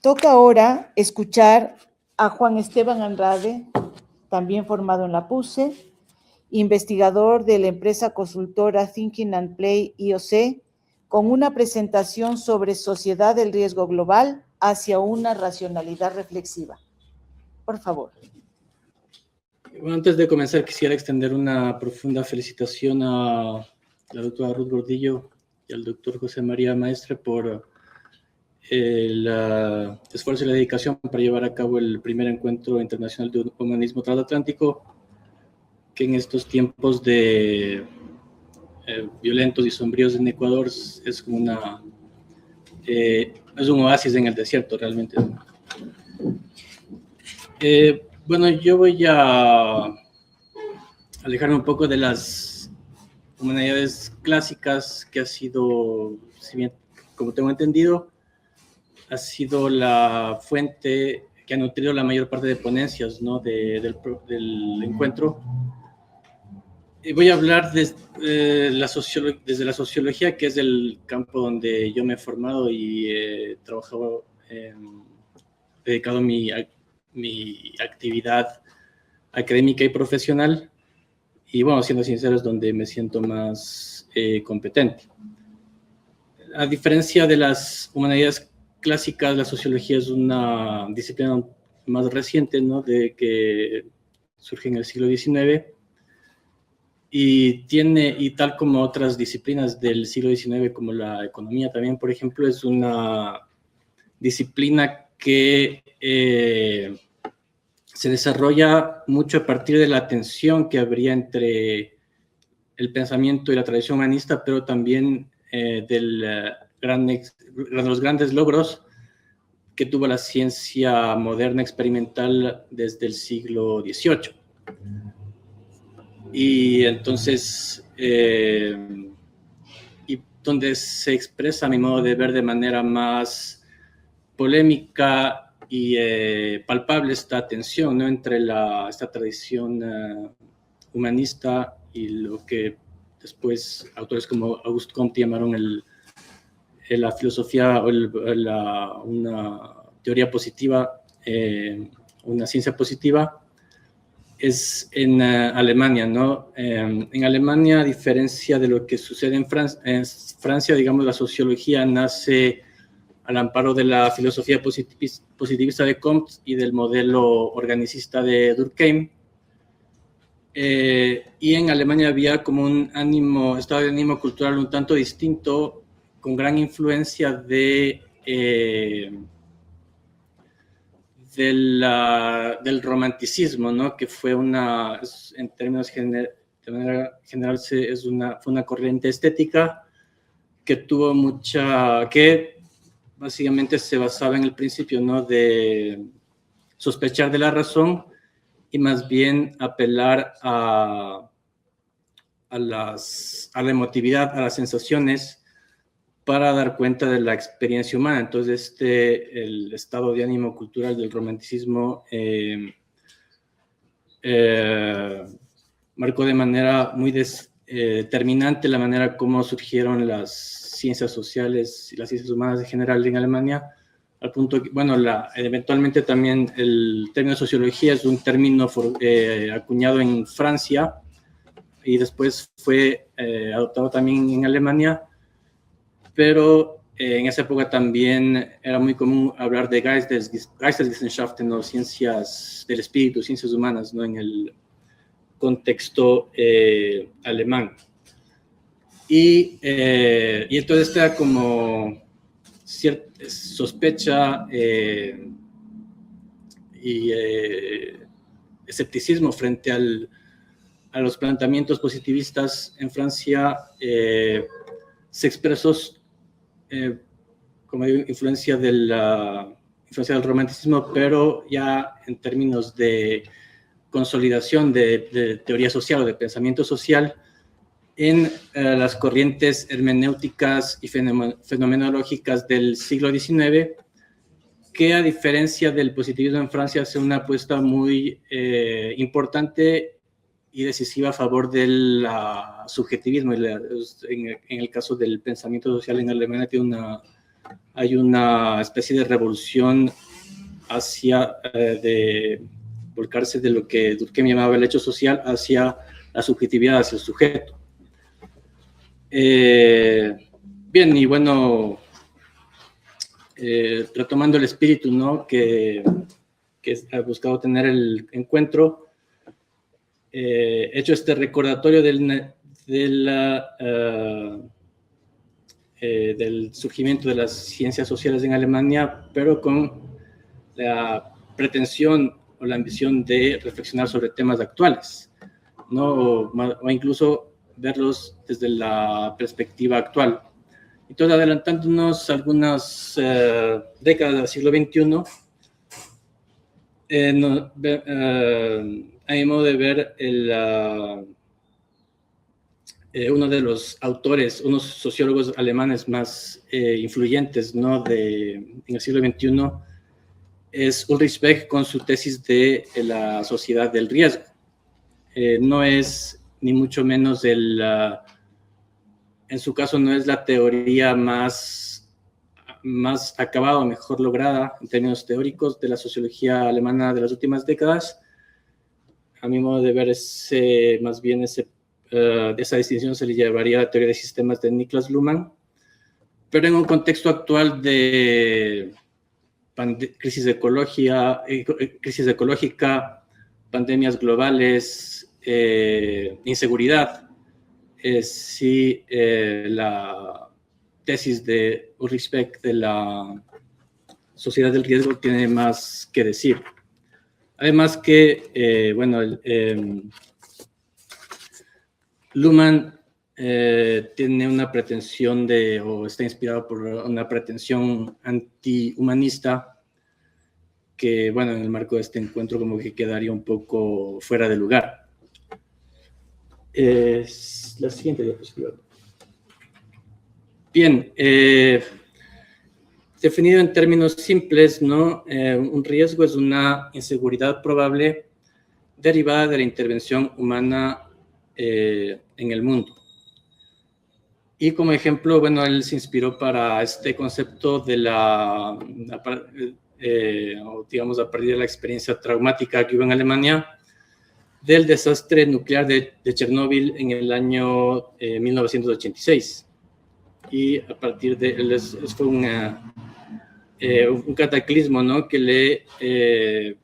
Toca ahora escuchar a Juan Esteban Andrade, también formado en la PUCE, investigador de la empresa consultora Thinking and Play IOC, con una presentación sobre sociedad del riesgo global hacia una racionalidad reflexiva. Por favor. Bueno, antes de comenzar, quisiera extender una profunda felicitación a la doctora Ruth Gordillo y al doctor José María Maestre por el esfuerzo y la dedicación para llevar a cabo el primer encuentro internacional de humanismo transatlántico, que en estos tiempos de violentos y sombríos en Ecuador es como es un oasis en el desierto realmente. Bueno, yo voy a alejarme un poco de las humanidades clásicas, que ha sido, si bien, como tengo entendido, ha sido la fuente que ha nutrido la mayor parte de ponencias, ¿no?, del encuentro. Y voy a hablar desde la sociología, que es el campo donde yo me he formado y he trabajado, dedicado mi actividad académica y profesional, y bueno, siendo sincero, es donde me siento más competente. A diferencia de las humanidades clásicas, la sociología es una disciplina más reciente, ¿no?, de que surge en el siglo XIX, y tal como otras disciplinas del siglo XIX, como la economía también, por ejemplo, es una disciplina que se desarrolla mucho a partir de la tensión que habría entre el pensamiento y la tradición humanista, pero también de los grandes logros que tuvo la ciencia moderna experimental desde el siglo XVIII. Y entonces, y donde se expresa, a mi modo de ver, de manera más polémica y palpable esta tensión, ¿no?, entre esta tradición humanista y lo que después autores como Auguste Comte llamaron la filosofía o una teoría positiva, una ciencia positiva. Es en Alemania, ¿no? En Alemania, a diferencia de lo que sucede en Francia, digamos, la sociología nace al amparo de la filosofía positivista de Comte y del modelo organicista de Durkheim. Y en Alemania había como un estado de ánimo cultural un tanto distinto, con gran influencia del romanticismo, ¿no?, que fue en términos de manera general, fue una corriente estética que que básicamente se basaba en el principio, ¿no?, de sospechar de la razón y más bien apelar a la emotividad, a las sensaciones, para dar cuenta de la experiencia humana. Entonces, el estado de ánimo cultural del romanticismo marcó de manera muy determinante la manera como surgieron las ciencias sociales y las ciencias humanas en general en Alemania, al punto que, bueno, eventualmente también el término sociología es un término acuñado en Francia y después fue adoptado también en Alemania, pero en esa época también era muy común hablar de Geisteswissenschaften, o ciencias del espíritu, ciencias humanas, ¿no?, en el contexto alemán. Y entonces está como cierta sospecha y escepticismo frente a los planteamientos positivistas en Francia. Se expresó como digo, influencia del romanticismo, pero ya en términos de consolidación de teoría social o de pensamiento social en las corrientes hermenéuticas y fenomenológicas del siglo XIX, que a diferencia del positivismo en Francia hace una apuesta muy importante y decisiva a favor del subjetivismo. En el caso del pensamiento social en Alemania tiene hay una especie de revolución hacia de volcarse de lo que Durkheim llamaba el hecho social hacia la subjetividad, hacia el sujeto. Bien, y bueno, retomando el espíritu, ¿no?, que ha buscado tener el encuentro, hecho este recordatorio del surgimiento de las ciencias sociales en Alemania, pero con la pretensión o la ambición de reflexionar sobre temas actuales, ¿no? O incluso verlos desde la perspectiva actual. Entonces, adelantándonos algunas décadas del siglo XXI, a mi modo de ver, uno de los autores, unos sociólogos alemanes más influyentes, ¿no?, en el siglo XXI, es Ulrich Beck con su tesis de la sociedad del riesgo. No es ni mucho menos en su caso no es la teoría más acabada o mejor lograda en términos teóricos de la sociología alemana de las últimas décadas. A mi modo de ver, más bien esa distinción se le llevaría a la teoría de sistemas de Niklas Luhmann, pero en un contexto actual de crisis ecológica, pandemias globales, inseguridad, sí, la tesis de Ulrich Beck de la sociedad del riesgo tiene más que decir. Además que, bueno, Luhmann tiene una pretensión o está inspirado por una pretensión antihumanista que, bueno, en el marco de este encuentro como que quedaría un poco fuera de lugar. La siguiente diapositiva. Bien, definido en términos simples, ¿no? Un riesgo es una inseguridad probable derivada de la intervención humana en el mundo. Y como ejemplo, bueno, él se inspiró para este concepto de digamos, a partir de la experiencia traumática que hubo en Alemania, del desastre nuclear de Chernóbil en el año 1986. Y a partir de él fue un cataclismo, ¿no?, que le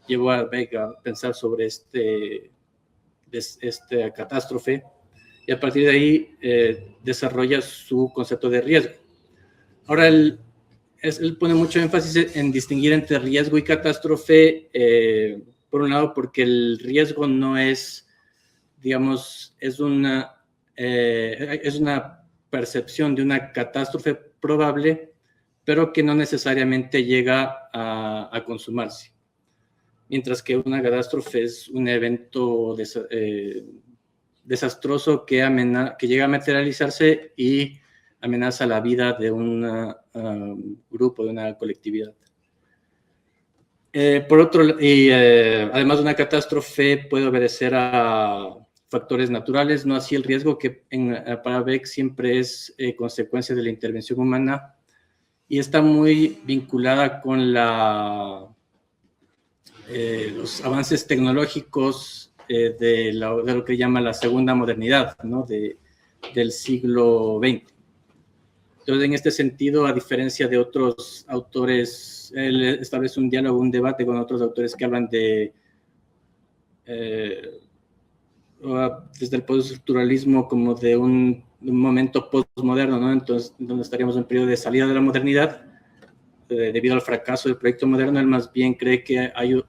llevó a Beck a pensar sobre esta catástrofe, y a partir de ahí desarrolla su concepto de riesgo. Ahora, él pone mucho énfasis en distinguir entre riesgo y catástrofe, por un lado porque el riesgo no es, digamos, es una percepción de una catástrofe probable, pero que no necesariamente llega a consumarse. Mientras que una catástrofe es un evento desastroso que llega a materializarse y amenaza la vida de un grupo, de una colectividad. Además, una catástrofe puede obedecer a factores naturales, no así el riesgo, que para Beck siempre es consecuencia de la intervención humana y está muy vinculada con los avances tecnológicos de lo que llama la segunda modernidad, ¿no?, del siglo XX. Entonces, en este sentido, a diferencia de otros autores, él establece un diálogo, un debate con otros autores que hablan desde el postestructuralismo como de un momento postmoderno, ¿no? Entonces, donde estaríamos en un periodo de salida de la modernidad, debido al fracaso del proyecto moderno. Él más bien cree que hay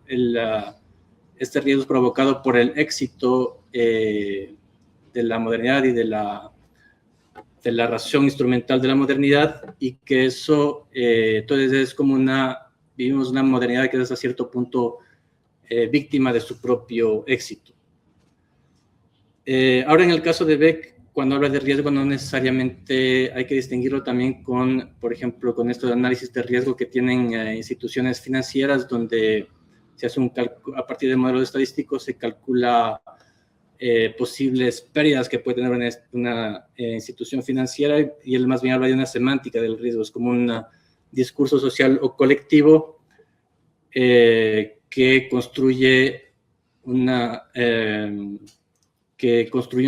este riesgo es provocado por el éxito de la modernidad y de la ración instrumental de la modernidad, y que eso, entonces es como vivimos una modernidad que es hasta cierto punto víctima de su propio éxito. Ahora, en el caso de Beck, cuando habla de riesgo, no necesariamente hay que distinguirlo también con, por ejemplo, con esto de análisis de riesgo que tienen instituciones financieras, donde se hace a partir de modelos estadísticos, se calcula posibles pérdidas que puede tener una institución financiera, y él más bien habla de una semántica del riesgo. Es como discurso social o colectivo que construye un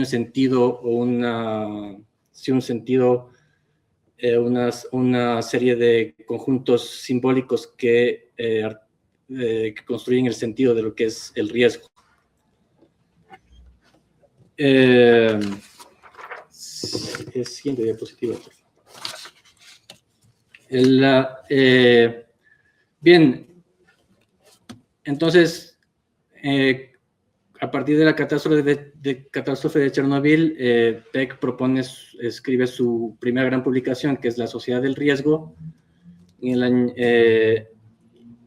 sentido o un sentido, una serie de conjuntos simbólicos que construyen el sentido de lo que es el riesgo. Siguiente diapositiva, por favor. Bien, entonces, a partir de la catástrofe de Chernobyl, Beck escribe su primera gran publicación, que es La Sociedad del Riesgo,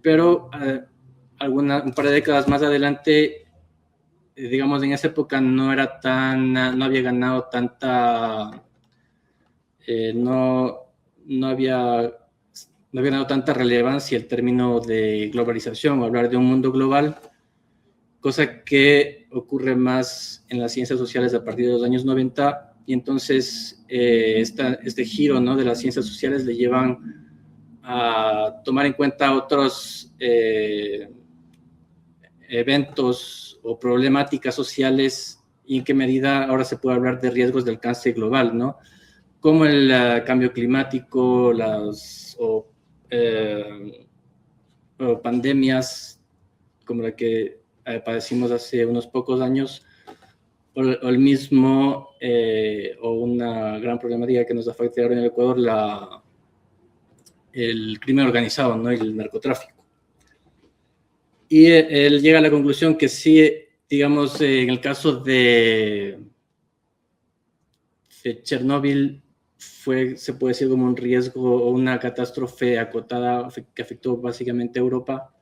pero un par de décadas más adelante, digamos, en esa época no había ganado tanta, no había ganado tanta relevancia el término de globalización o hablar de un mundo global, cosa que ocurre más en las ciencias sociales a partir de los años 90, y entonces este giro, ¿no?, de las ciencias sociales le llevan a tomar en cuenta otros eventos o problemáticas sociales y en qué medida ahora se puede hablar de riesgos de alcance global, ¿no?, como el cambio climático, o pandemias como la que padecimos hace unos pocos años, o el mismo, o una gran problemática que nos afecta ahora en el Ecuador, el crimen organizado, ¿no?, y el narcotráfico. Y él llega a la conclusión que sí, digamos, en el caso de Chernóbil, se puede decir como un riesgo o una catástrofe acotada que afectó básicamente a Europa.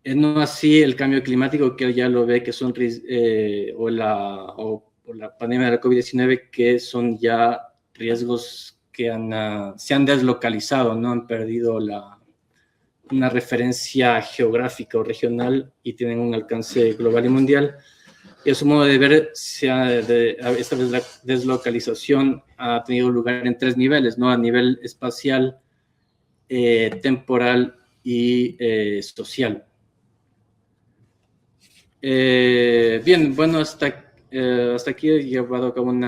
No así el cambio climático, que él ya lo ve que son, o la pandemia de la COVID-19, que son ya riesgos que se han deslocalizado, ¿no? Han perdido una referencia geográfica o regional y tienen un alcance global y mundial. Y a su modo de ver, esta deslocalización ha tenido lugar en 3 niveles, ¿no? A nivel espacial, temporal y social. Bien, bueno, hasta aquí he llevado a cabo un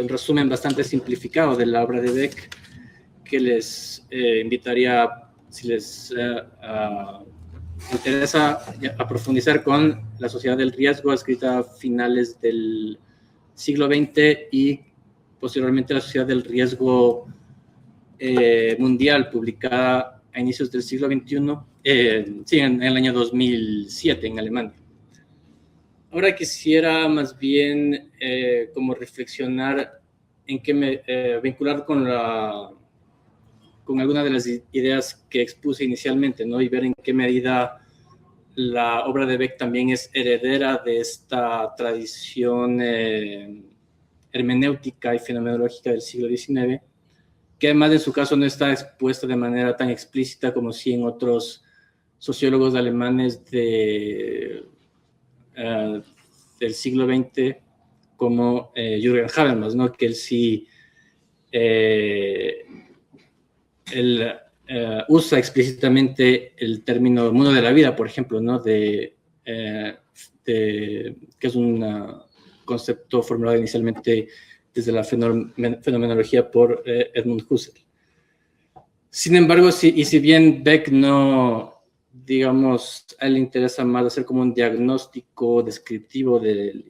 resumen bastante simplificado de la obra de Beck, que les invitaría, si les interesa, a profundizar con La Sociedad del Riesgo, escrita a finales del siglo XX, y posteriormente La Sociedad del Riesgo Mundial, publicada a inicios del siglo XXI, en el año 2007 en Alemania. Ahora quisiera más bien como reflexionar en qué vincular con algunas de las ideas que expuse inicialmente, ¿no? Y ver en qué medida la obra de Beck también es heredera de esta tradición hermenéutica y fenomenológica del siglo XIX, que además en su caso no está expuesta de manera tan explícita como sí en otros sociólogos alemanes del siglo XX, como Jürgen Habermas, ¿no? Que él sí usa explícitamente el término mundo de la vida, por ejemplo, ¿no? Que es un concepto formulado inicialmente desde la fenomenología por Edmund Husserl. Sin embargo, si bien Beck no, digamos, a él le interesa más hacer como un diagnóstico descriptivo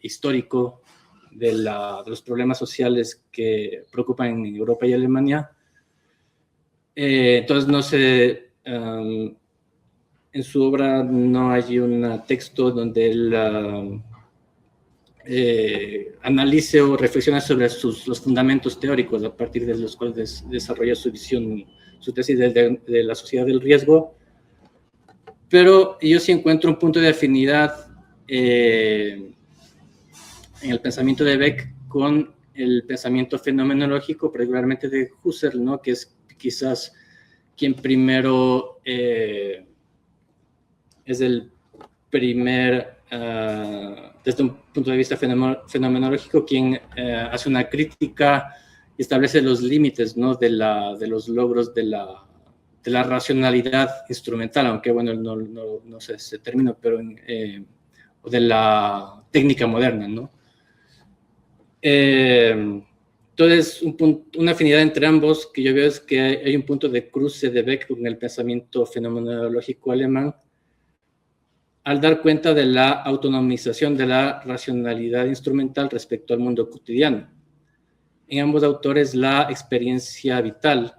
histórico de los problemas sociales que preocupan en Europa y Alemania, entonces no sé, en su obra no hay un texto donde él analice o reflexione sobre los fundamentos teóricos a partir de los cuales desarrolla su visión, su tesis de la sociedad del riesgo, pero yo sí encuentro un punto de afinidad en el pensamiento de Beck con el pensamiento fenomenológico, particularmente de Husserl, ¿no? Que es quizás quien primero es el primer, desde un punto de vista fenomenológico, quien hace una crítica y establece los límites, ¿no?, de los logros de la racionalidad instrumental, aunque, bueno, no sé ese término, pero de la técnica moderna, ¿no? Entonces, una afinidad entre ambos que yo veo es que hay un punto de cruce de Beck con el pensamiento fenomenológico alemán, al dar cuenta de la autonomización de la racionalidad instrumental respecto al mundo cotidiano. En ambos autores, la experiencia vital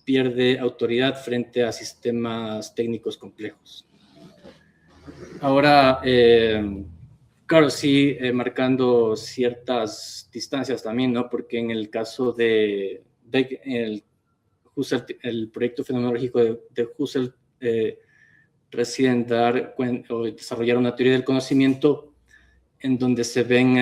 pierde autoridad frente a sistemas técnicos complejos. Ahora, claro, sí, marcando ciertas distancias también, ¿no? Porque en el caso de Beck, el proyecto fenomenológico de Husserl reside en dar cuenta o desarrollar una teoría del conocimiento en donde se ven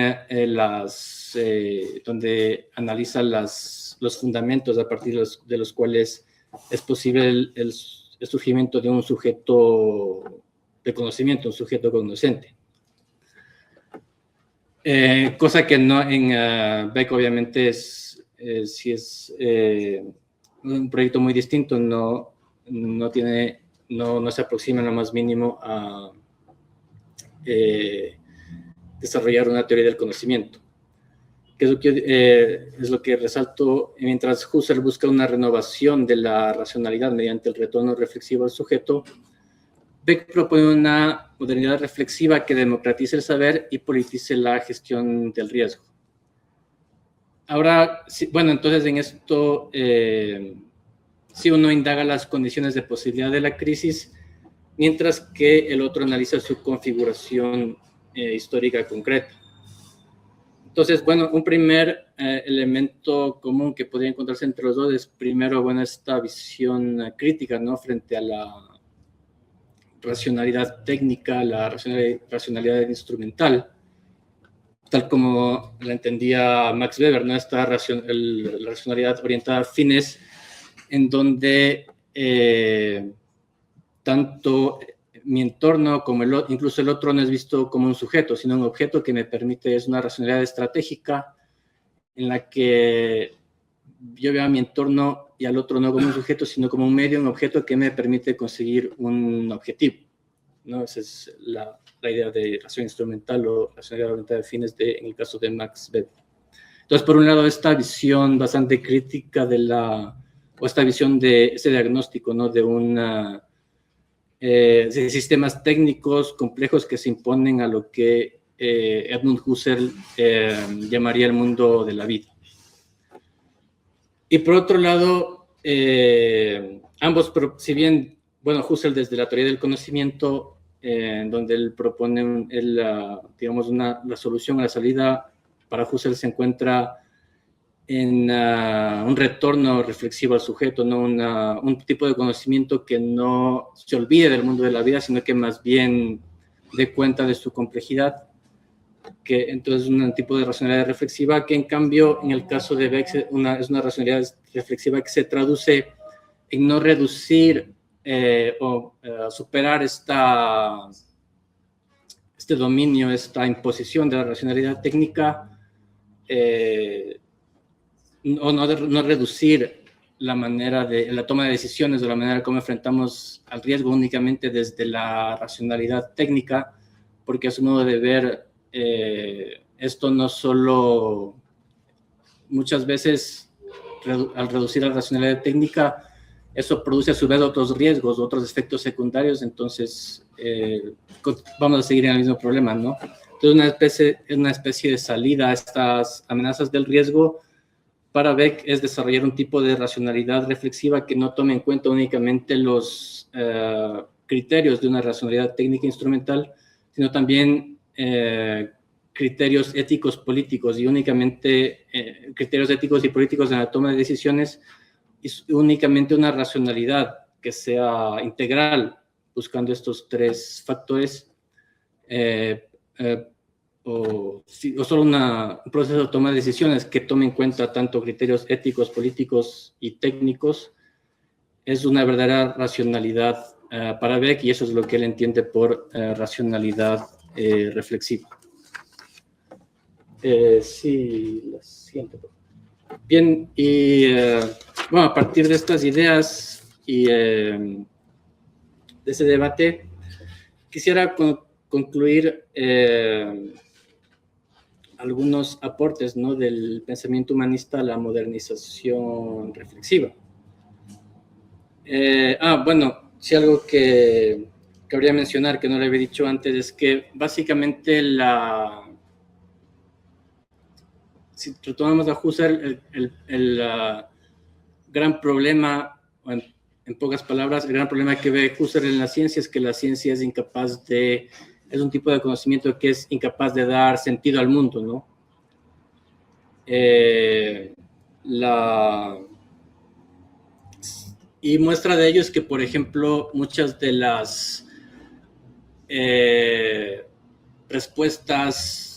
donde analiza los fundamentos a partir de los cuales es posible el surgimiento de un sujeto de conocimiento, un sujeto cognoscente. Cosa que no en Beck, obviamente, sí es un proyecto muy distinto, no se aproxima en lo más mínimo a desarrollar una teoría del conocimiento, que es lo que resalto. Mientras Husserl busca una renovación de la racionalidad mediante el retorno reflexivo al sujeto, Beck propone una modernidad reflexiva que democratice el saber y politice la gestión del riesgo. Ahora, bueno, entonces en esto, si uno indaga las condiciones de posibilidad de la crisis, mientras que el otro analiza su configuración histórica concreta. Entonces, bueno, un primer elemento común que podría encontrarse entre los dos es, primero, bueno, esta visión crítica, ¿no?, frente a la racionalidad técnica, la racionalidad instrumental, tal como la entendía Max Weber, ¿no?, esta la racionalidad orientada a fines, en donde tanto mi entorno como incluso el otro no es visto como un sujeto, sino un objeto que me permite, es una racionalidad estratégica en la que yo veo a mi entorno y al otro no como un sujeto, sino como un medio, un objeto que me permite conseguir un objetivo, ¿no? Esa es la idea de ración instrumental o racionalidad orientada a fines en el caso de Max Weber. Entonces, por un lado, esta visión bastante crítica o esta visión de ese diagnóstico, ¿no?, de sistemas técnicos complejos que se imponen a lo que Edmund Husserl llamaría el mundo de la vida. Y por otro lado, ambos, si bien, bueno, Husserl desde la teoría del conocimiento, donde él propone, digamos, la solución a la salida, para Husserl se encuentra en un retorno reflexivo al sujeto, ¿no? Un tipo de conocimiento que no se olvide del mundo de la vida, sino que más bien dé cuenta de su complejidad, que entonces es un tipo de racionalidad reflexiva que, en cambio, en el caso de Beck es una racionalidad reflexiva que se traduce en no reducir o superar este dominio, esta imposición de la racionalidad técnica, o no reducir la toma de decisiones o la manera como enfrentamos al riesgo únicamente desde la racionalidad técnica, porque a su modo de ver, esto no solo, muchas veces, al reducir la racionalidad técnica, eso produce a su vez otros riesgos, otros efectos secundarios, entonces vamos a seguir en el mismo problema, ¿no? Entonces, una especie de salida a estas amenazas del riesgo para Beck es desarrollar un tipo de racionalidad reflexiva que no tome en cuenta únicamente los criterios de una racionalidad técnica instrumental, sino también criterios éticos políticos, y únicamente criterios éticos y políticos en la toma de decisiones, y únicamente una racionalidad que sea integral, buscando estos tres factores, o solo un proceso de toma de decisiones que tome en cuenta tanto criterios éticos, políticos y técnicos, es una verdadera racionalidad para Beck, y eso es lo que él entiende por racionalidad reflexiva. Sí, la siguiente. Bien, y bueno, a partir de estas ideas y de ese debate, quisiera concluir algunos aportes, ¿no?, del pensamiento humanista a la modernización reflexiva. Bueno, sí, algo que cabría mencionar, que no le había dicho antes, es que básicamente si retomamos a Husserl, el gran problema, en pocas palabras, el gran problema que ve Husserl en la ciencia es que la ciencia es incapaz de, es un tipo de conocimiento que es incapaz de dar sentido al mundo, ¿no? Y muestra de ello es que, por ejemplo, muchas de las respuestas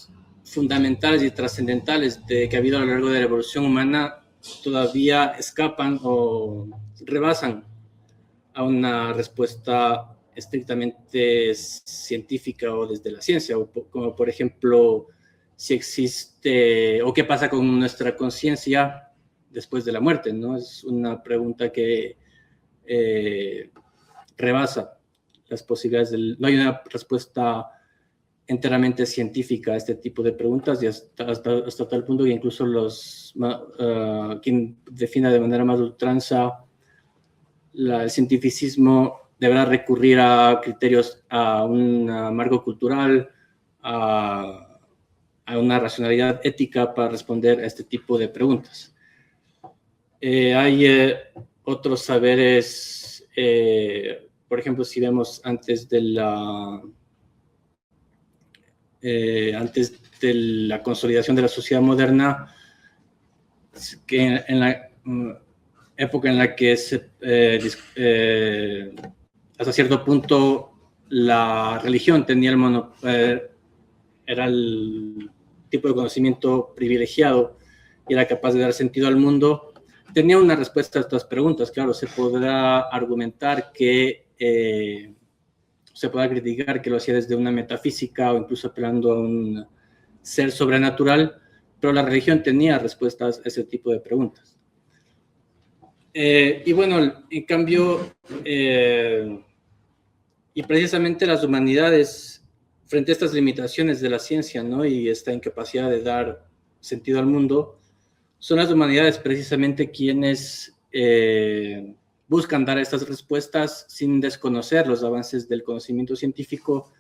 fundamentales y trascendentales que ha habido a lo largo de la evolución humana todavía escapan o rebasan a una respuesta estrictamente científica o desde la ciencia, como por ejemplo, si existe o qué pasa con nuestra conciencia después de la muerte, ¿no? Es una pregunta que rebasa las posibilidades no hay una respuesta enteramente científica a este tipo de preguntas, y hasta tal punto que incluso quien defina de manera más ultranza el cientificismo deberá recurrir a criterios, a un marco cultural, a una racionalidad ética para responder a este tipo de preguntas. Hay otros saberes, por ejemplo, si vemos antes de la consolidación de la sociedad moderna, que en la época en la que hasta cierto punto la religión tenía era el tipo de conocimiento privilegiado y era capaz de dar sentido al mundo, tenía una respuesta a estas preguntas. Claro, se podrá argumentar que se podrá criticar que lo hacía desde una metafísica o incluso apelando a un ser sobrenatural, pero la religión tenía respuestas a ese tipo de preguntas. Y bueno, en cambio, y precisamente las humanidades, frente a estas limitaciones de la ciencia, ¿no?, y esta incapacidad de dar sentido al mundo, son las humanidades precisamente quienes buscan dar estas respuestas sin desconocer los avances del conocimiento científico,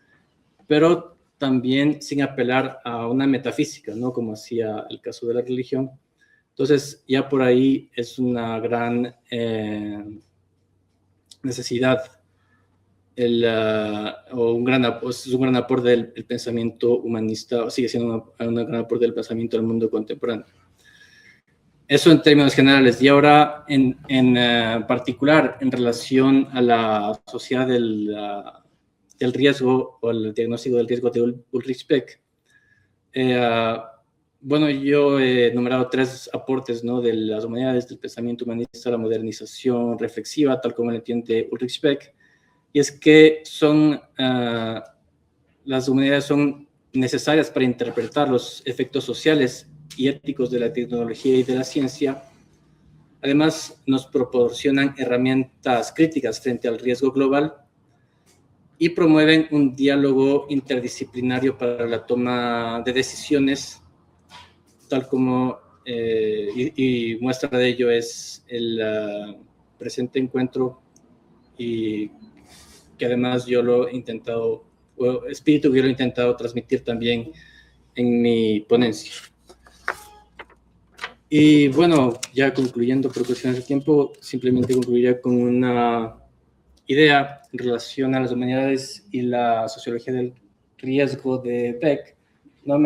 pero también sin apelar a una metafísica, ¿no?, como hacía el caso de la religión. Entonces, ya por ahí es una gran necesidad, o un gran aporte del pensamiento humanista, o sigue siendo un gran aporte del pensamiento al mundo contemporáneo. Eso en términos generales. Y ahora, en particular, en relación a la sociedad del riesgo o el diagnóstico del riesgo de Ulrich Beck, bueno, yo he enumerado 3 aportes, ¿no?, de las humanidades, del pensamiento humanista a la modernización reflexiva, tal como lo entiende Ulrich Beck, y es que las humanidades son necesarias para interpretar los efectos sociales y éticos de la tecnología y de la ciencia. Además, nos proporcionan herramientas críticas frente al riesgo global y promueven un diálogo interdisciplinario para la toma de decisiones, tal como, y muestra de ello es el presente encuentro, y que además yo lo he intentado, o espíritu que yo lo he intentado transmitir también en mi ponencia. Y bueno, ya concluyendo por cuestiones de tiempo, simplemente concluiría con una idea en relación a las humanidades y la sociología del riesgo de Beck. No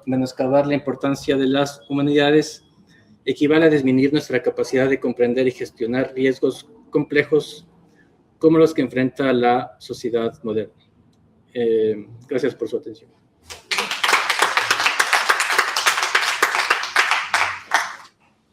menoscabar la importancia de las humanidades equivale a disminuir nuestra capacidad de comprender y gestionar riesgos complejos como los que enfrenta la sociedad moderna. Gracias por su atención.